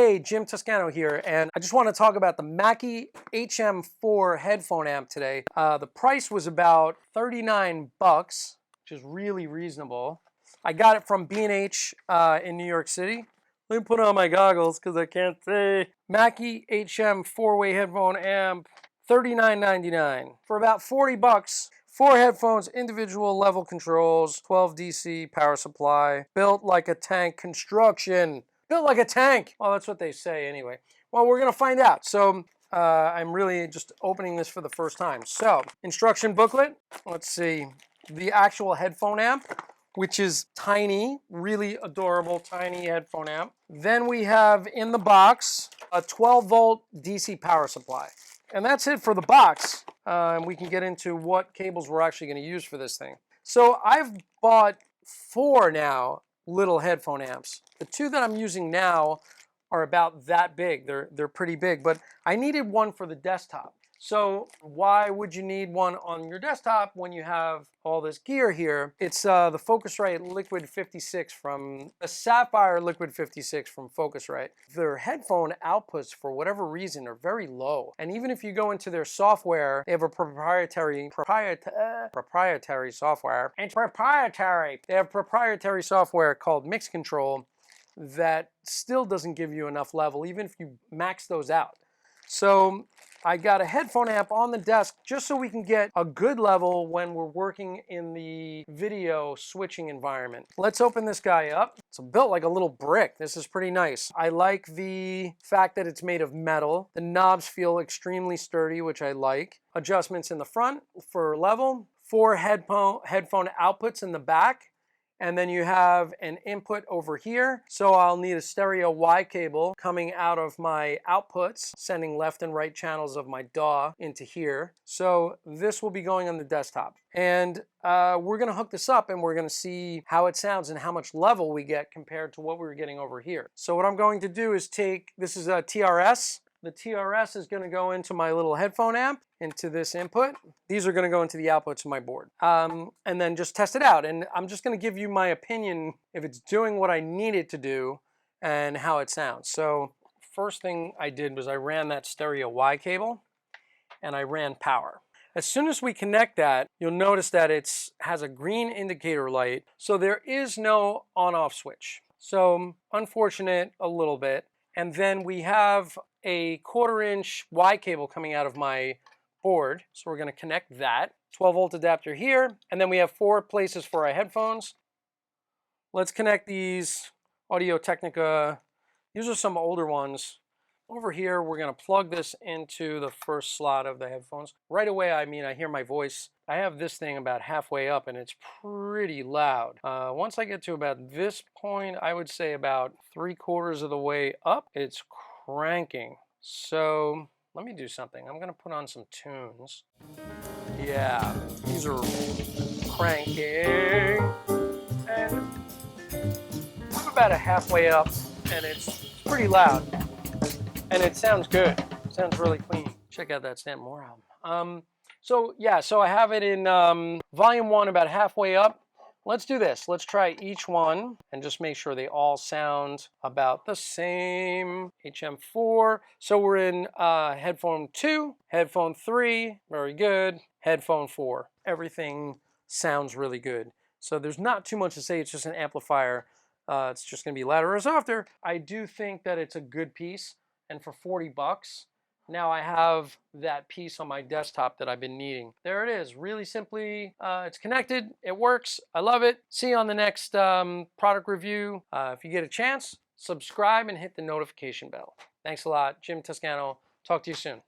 Hey, Jim Toscano here, and I just want to talk about the Mackie HM4 headphone amp today. The price was about 39 bucks, which is really reasonable. I got it from B&H in New York City. Let me put on my goggles because I can't see. Mackie HM 4-way headphone amp, $39.99 for about 40 bucks. 4 headphones, individual level controls, 12 DC power supply, built like a tank construction. Built like a tank. Well, that's what they say anyway. Well, we're gonna find out. So I'm really just opening this for the first time. So instruction booklet, let's see. The actual headphone amp, which is tiny, really adorable, tiny headphone amp. Then we have in the box a 12-volt DC power supply. And that's it for the box. And we can get into what cables we're actually gonna use for this thing. So I've bought 4 now little headphone amps. The 2 that I'm using now are about that big. They're pretty big, but I needed one for the desktop. So why would you need one on your desktop when you have all this gear here? It's the Focusrite Liquid 56 from the Sapphire Liquid 56 from Focusrite. Their headphone outputs, for whatever reason, are very low. And even if you go into their software, they have a proprietary software. It's proprietary. They have proprietary software called Mix Control that still doesn't give you enough level, even if you max those out. So I got a headphone amp on the desk just so we can get a good level when we're working in the video switching environment. Let's open this guy up. It's built like a little brick. This is pretty nice. I like the fact that it's made of metal. The knobs feel extremely sturdy, which I like. Adjustments in the front for level. 4 headphone outputs in the back. And then you have an input over here. So I'll need a stereo Y cable coming out of my outputs, sending left and right channels of my DAW into here. So this will be going on the desktop. And we're gonna hook this up and we're gonna see how it sounds and how much level we get compared to what we were getting over here. So what I'm going to do is this is a TRS. The TRS is going to go into my little headphone amp, into this input. These are going to go into the outputs of my board. And then just test it out. And I'm just going to give you my opinion if it's doing what I need it to do and how it sounds. So first thing I did was I ran that stereo Y cable and I ran power. As soon as we connect that, you'll notice that it has a green indicator light. So there is no on-off switch. So unfortunate a little bit. And then we have a 1/4-inch Y cable coming out of my board. So we're going to connect that. 12-volt adapter here. And then we have 4 places for our headphones. Let's connect these Audio-Technica. These are some older ones. Over here, we're going to plug this into the first slot of the headphones. Right away, I hear my voice. I have this thing about halfway up and it's pretty loud. Once I get to about this point, I would say about 3/4 of the way up, it's cranking. So let me do something. I'm going to put on some tunes. Yeah, these are cranking. And I'm about halfway up and it's pretty loud. And it sounds good. It sounds really clean. Check out that Stamp More album. So I have it in volume 1 about halfway up. Let's do this. Let's try each one and just make sure they all sound about the same. HM4. So we're in headphone 2, headphone 3, very good. Headphone 4. Everything sounds really good. So there's not too much to say. It's just an amplifier. It's just going to be louder or softer. I do think that it's a good piece. And for 40 bucks, now I have that piece on my desktop that I've been needing. There it is, really simply, it's connected, it works, I love it. See you on the next product review. If you get a chance, subscribe and hit the notification bell. Thanks a lot, Jim Toscano. Talk to you soon.